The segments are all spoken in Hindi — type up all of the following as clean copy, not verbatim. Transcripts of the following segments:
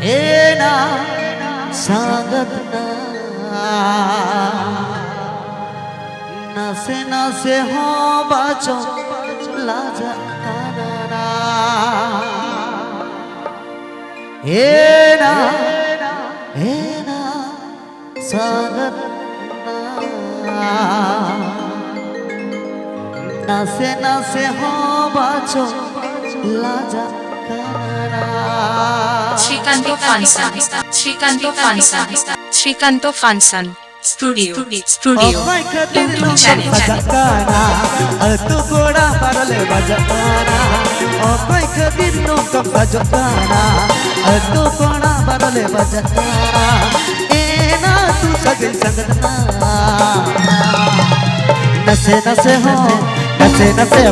एना सांगत ना नसे नसे हो बाचो लाजा काना एना एना सांगत ना नसे नसे हो बाचो लाजा Srikanto Fansan Studio YouTube channel tu goda parale bajana o koi khadir no kam bajana tu goda parale bajana ena tu sagai sangatna nase nase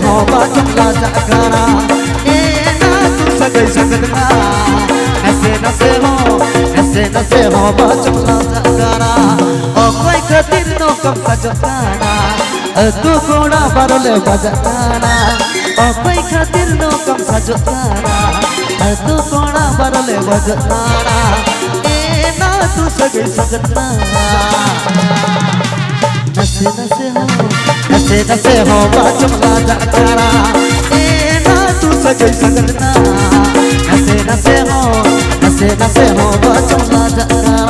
ho bajula jagana ena tu sagai sangatna nase nase ho bajula jagana o koi khadir no kam bajana tu goda parale bajana o koi khadir no kam bajana tu goda parale bajana ena tu sagai sangatna नसे नसे हो बाजुला जगरा एना तू सजै संगतना नसे नसे हो बाजुला जगरा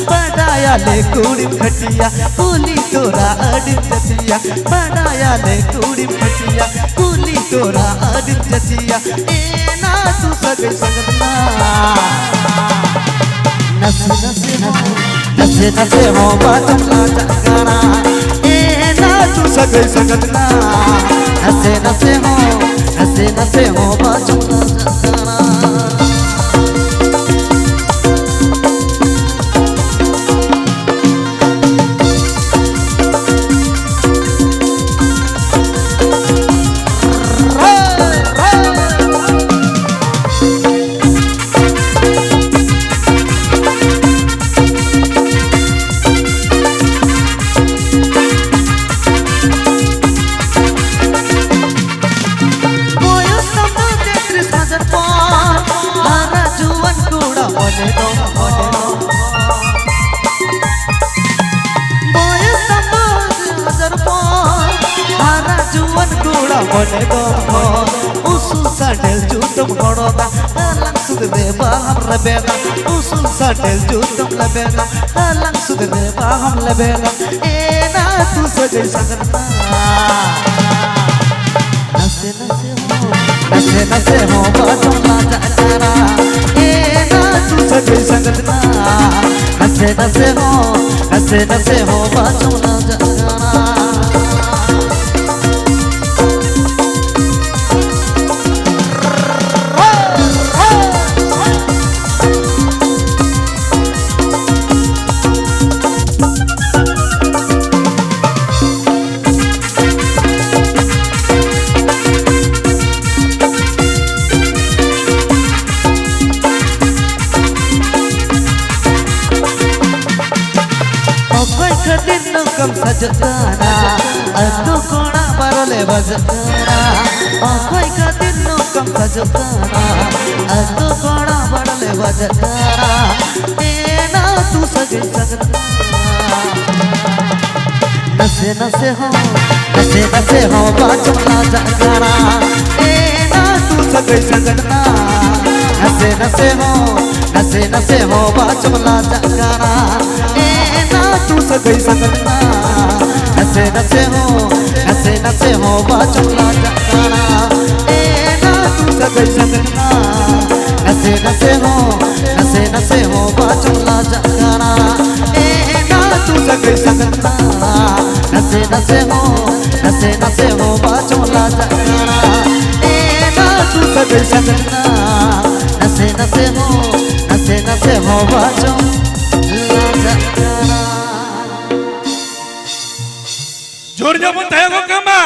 बनाया ले कुड़ी खटिया कुली तोरा अडिन जतिया बनाया ले कुड़ी खटिया कुली तोरा अडिन जतिया एना तू सगे संगतना नसे हो बाजुला जगरा एना तू सगे संगतना नसे हो बाजुला जगरा बने दो उसूल साडेल जुतम गड़ोगा लंग सुद दे बाहम लबेगा उसूल साडेल जुतम लबेगा लंग सुद दे बाहम लबेगा एना तू सजे संगतना नसे हो बाजुला जगरा एना तू सजे संगतना नसे हो बाजुला जगरा कम सजना तू कोना परले बजना ओ कोई का दिन नो कम सजना तू कोना परले बजना एना तू सगे सजना नसे हो बाजुला जगरा एना तू सगे सजना नसे हो बाजुला जगरा एना तू सगे सजना नसे हो बाजुला जगरा एना तू सगई संगना नसे नसे हो बाचुला जगाना ए ना तू सगई संगना नसे नसे हो बाचुला जगाना ए ना तू सगई संगना नसे नसे हो बाचुला जगाना जोर जब तय को कमा